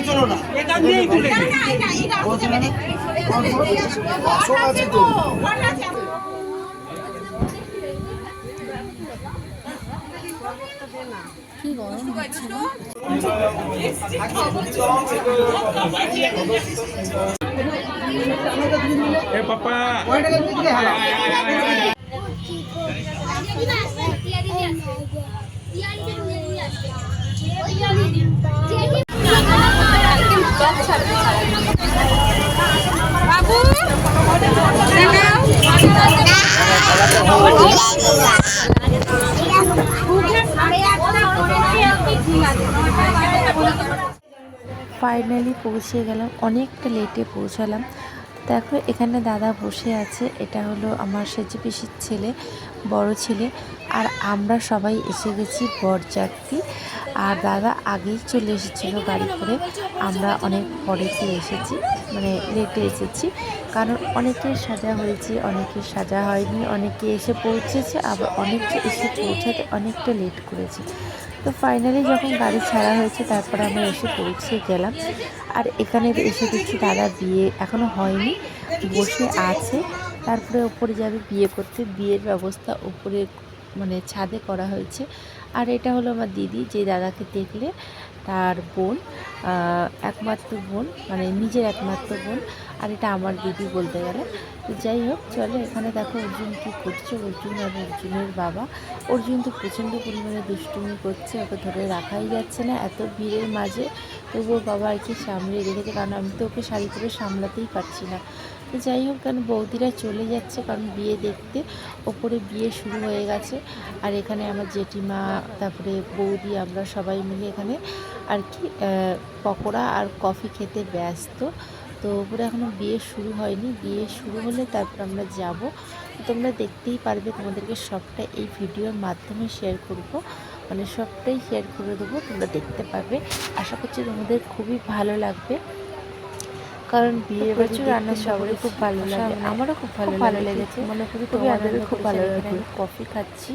চলো না এখান দিয়েই তুলে আছে তো কি গরম হচ্ছে না? এ পাপা বাবু ফাইনালি পৌঁছে গেলাম, অনেকটা লেটে পৌঁছালাম। দেখো এখানে দাদা বসে আছে, এটা হলো আমার সেজে পিসির ছেলে, বড় ছেলে। আর আমরা সবাই এসে গেছি বরযাত্রী। আর দাদা আগেই চলে এসেছিলো গাড়ি করে, আমরা অনেক পরেতে এসেছি, মানে লেটে এসেছি। কারণ অনেকের সাজা হয়েছে, অনেকের সাজা হয়নি, অনেকে এসে পৌঁছেছে, আবার অনেকে এসে পৌঁছাতে অনেকটা লেট করেছে। তো ফাইনালি যখন গাড়ি ছাড়া হয়েছে তারপরে আমরা এসে পৌঁছে গেলাম। আর এখানে এসে দেখছি দাদার বিয়ে এখনও হয়নি, বসে আছে। তারপরে ওপরে যাবে বিয়ে করতে, বিয়ের ব্যবস্থা উপরে মানে ছাদে করা হয়েছে। আর এটা হলো আমার দিদি, যে দাদাকে দেখলে তার বোন, একমাত্র বোন, মানে নিজের একমাত্র বোন। আর এটা আমার দিদি বলতে গেলে। তো যাই হোক, চলো এখানে দেখো অর্জুন কী করছে। অর্জুন আর অর্জুনের বাবা। অর্জুন তো প্রচণ্ড পরিমাণে দুষ্টুমি করছে, ওকে ধরে রাখাই যাচ্ছে না এত ভিড়ের মাঝে। তবুও বাবা আর কি সামলে রেখেছে, কারণ আমি তো ওকে শাড়ি করে সামলাতেই পারছি না। তো যাই হোক, কারণ বৌদিরা চলে যাচ্ছে, কারণ বিয়ে দেখতে ওপরে বিয়ে শুরু হয়ে গেছে। আর এখানে আমার জেঠিমা, তারপরে বৌদি, আমরা সবাই মিলে এখানে আর কি পকোড়া আর কফি খেতে ব্যস্ত। তো ওপরে এখনও বিয়ে শুরু হয়নি, বিয়ে শুরু হলে তারপর আমরা যাব। তোমরা দেখতেই পারবে, তোমাদেরকে সবটা এই ভিডিওর মাধ্যমে শেয়ার করব, মানে সবটাই শেয়ার করে দেবো, তোমরা দেখতে পারবে। আশা করছি তোমাদের খুবই ভালো লাগবে, কারণ বিয়ে বাড়ি রান্না সবারই খুব ভালো লাগে, আমারও খুব ভালো লেগেছে, মনে করি খুবই আনন্দ, খুব ভালো লাগে। কফি খাচ্ছি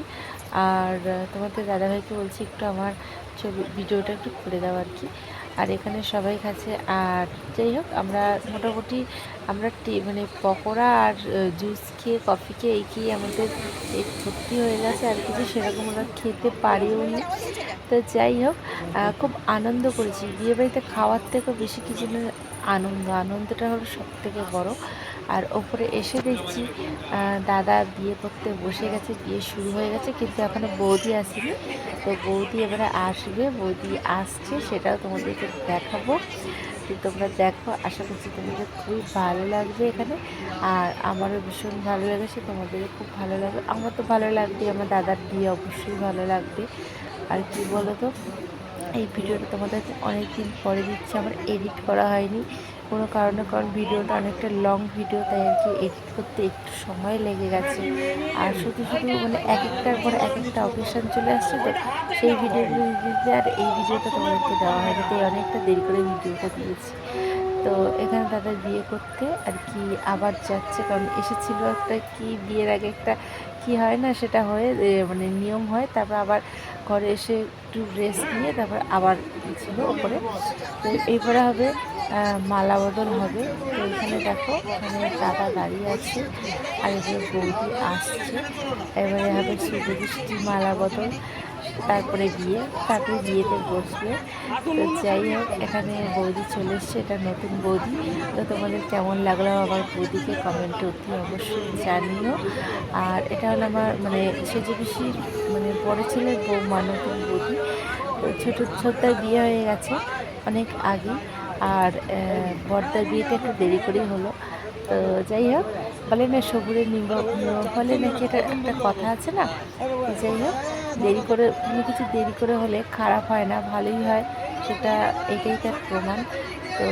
আর তোমাদের দাদাভাইকে বলছি একটু আমার ছবি ভিডিওটা একটু করে দাও আর কি। আর এখানে সবাই খাচ্ছে। আর যাই হোক, আমরা মোটামুটি আমরা মানে পকোড়া আর জুস খেয়ে, কফি খেয়ে, এই খেয়ে আমাদের এই ভর্তি হয়ে গেছে। আর কিছু সেরকম আমরা খেতে পারিও নি। তো যাই হোক, খুব আনন্দ করেছি। বিয়েবাড়িতে খাওয়ার থেকেও বেশি কিছু না, আনন্দটা হলো সব থেকে বড়। আর ওপরে এসে দেখছি দাদা বিয়ে করতে বসে গেছে, বিয়ে শুরু হয়ে গেছে, কিন্তু এখনও বৌদি আসেনি। তো বৌদি এবারে আসবে, বৌদি আসছে, সেটাও তোমাদেরকে দেখাবো। তোমরা দেখো, আশা করছি তোমাদের খুবই ভালো লাগবে এখানে। আর আমারও ভীষণ ভালো লেগেছে, তোমাদেরও খুব ভালো লাগবে। আমার তো ভালো লাগবে, আমার দাদার বিয়ে অবশ্যই ভালো লাগবে। আর কি বলো তো, এই ভিডিওটা তোমাদেরকে অনেক দিন পরে দিচ্ছি, আমার এডিট করা হয়নি কোনো কারণে, কারণ ভিডিওটা অনেকটা লং ভিডিও, তাই আর কি এডিট করতে একটু সময় লেগে গেছে। আর শুধু মানে এক একটার পর এক একটা অকেশন চলে আসছে, তো সেই ভিডিওগুলো দিতে আর এই ভিডিওটা তোমাদেরকে দেওয়া হয়নি, তাই অনেকটা দেরি করে ভিডিওটা দিয়েছি। তো এখানে তাদের বিয়ে করতে আর কি আবার যাচ্ছে, কারণ এসেছিল একটা কি বিয়ের আগে একটা কি হয় না, সেটা হয়ে মানে নিয়ম হয়, তারপর আবার ঘরে এসে একটু রেস্ট নিয়ে তারপর আবার ছিল ওপরে। তো এইবারে হবে মালা বদল হবে। তো এখানে দেখো, এখানে দাদা দাঁড়িয়ে আছে আর এবারে বৌদি আসছে। এবারে হবে শুভদৃষ্টি, মালা বদল, তারপরে বিয়ে, তারপরে বিয়েতে বসবে। তো যাই হোক, এখানে বৌদি চলে এসছে, এটা নতুন বৌদি। তো তোমাদের কেমন লাগলো আমার বৌদিকে কমেন্টে অতি অবশ্যই জানিও। আর এটা হলো আমার মানে সেজে পিসির মানে বড় ছেলের বৌমা, নতুন বৌদি। তো ছোট্টার বিয়ে হয়ে গেছে অনেক আগে, আর বড়দার বিয়েটা একটু দেরি করেই হলো। তো যাই হোক, বলে না সবুরের নিম্ব ফলে নাকি, এটা একটা কথা আছে না। তো যাই হোক, দেরি করে কোনো কিছু দেরি করে হলে খারাপ হয় না, ভালোই হয়, সেটা এটাই তার প্রমাণ। তো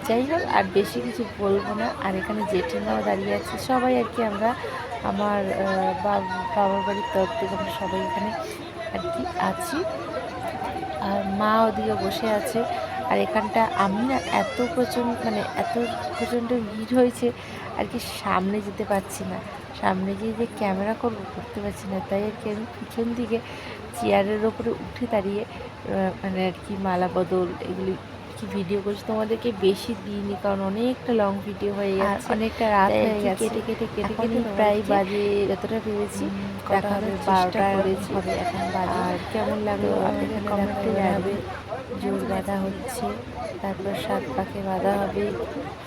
যাই হোক, আর বেশি কিছু বলবো না। আর এখানে জেঠিমাও দাঁড়িয়ে আছে, সবাই আর কি আমরা আমার বাবার বাড়ির তরফ থেকে আমরা সবাই এখানে আর কি আছি। আর মা ওদিকে বসে আছে। আর এখানটা আমি না এত প্রচণ্ড ভিড় হয়েছে আর কি, সামনে যেতে পারছি না, সামনে গিয়ে যে ক্যামেরা করতে পারছি না, তাই আর কি আমি পিছন দিকে চেয়ারের ওপরে উঠে দাঁড়িয়ে মানে আর কি মালা বদল এগুলি কি ভিডিও করছি, তোমাদেরকে বেশি দিইনি কারণ অনেকটা লং ভিডিও হয়ে গেছে, অনেকটা রাত হয়ে গেছে। কেটে প্রায় বাজে যতটা ভেবেছি দেখা হবে 12টা করেছি হবে এখন বাজে। আর কেমন লাগলো আপনাদের কমেন্টে জানাবে। জোর বাঁধা হচ্ছে, তারপর 7 পাকে বাঁধা হবে,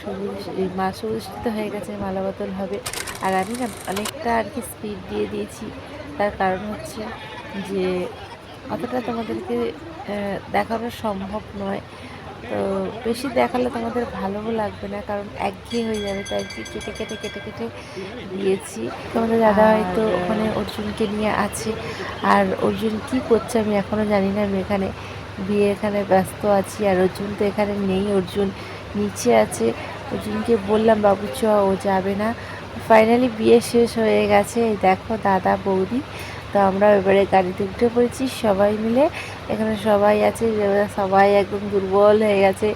সবুজ সবুজ তো হয়ে গেছে, মালা বদল হবে। আর আমি না অনেকটা আর কি স্পিড দিয়ে দিয়েছি, তার কারণ হচ্ছে যে অতটা তোমাদেরকে দেখানো সম্ভব নয়। তো বেশি দেখালে তোমাদের ভালোও লাগবে না, কারণ একঘেয়ে হয়ে যাবে, তাই কি কেটে দিয়েছি। তোমাদের দাদা হয়তো ওখানে অর্জুনকে নিয়ে আছে, আর অর্জুন কি করছে আমি এখনও জানি না। আমি এখানে এখানে ব্যস্ত আছি, আর অর্জুন তো এখানে নেই, অর্জুন নিচে আছে। অর্জুনকে বললাম বাবু চ, ও যাবে না। ফাইনালি বিয়ে শেষ হয়ে গেছে, এই দেখো দাদা বৌদি। তো আমরা এবারে গাড়িতে উঠে পড়েছি সবাই মিলে। এখানে সবাই আছে, সবাই একদম দুর্বল হয়ে গেছে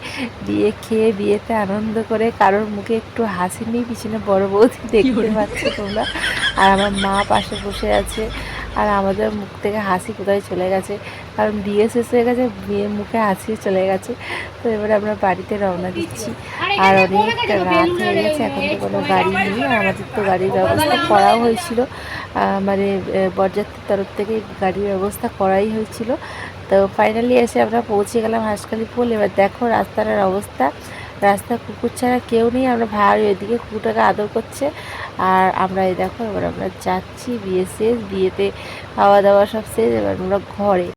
বিয়ে খেয়ে, বিয়েতে আনন্দ করে। কারোর মুখে একটু হাসি নেই, পিছনে বড় বৌদি দেখতে পাচ্ছ তোমরা, আর আমার মা পাশে বসে আছে। আর আমাদের মুখ থেকে হাসি কোথায় চলে গেছে, কারণ বিয়ে শেষ হয়ে গেছে, বিয়ের মুখে হাসি চলে গেছে। তো এবারে আমরা বাড়িতে রওনা দিচ্ছি, আর অনেকটা রাত হয়ে গেছে, এখন তো কোনো গাড়ি নেই। আর আমাদের তো গাড়ির ব্যবস্থা করাও হয়েছিল, মানে বরযাত্রীর তরফ থেকে গাড়ির ব্যবস্থা করাই হয়েছিল। তো ফাইনালি এসে আমরা পৌঁছে গেলাম হাঁসখালি পোল। এবার দেখো রাস্তার অবস্থা, রাস্তা কুকুর ছাড়া কেউ নেই। আমরা ভাই এদিকে কুকুরটাকে আদর করছে, আর আমরা এই দেখো এবার আমরা যাচ্ছি। বিয়ে শেষ, বিয়েতে খাওয়া দাওয়া সব শেষ, এবার আমরা ঘরে।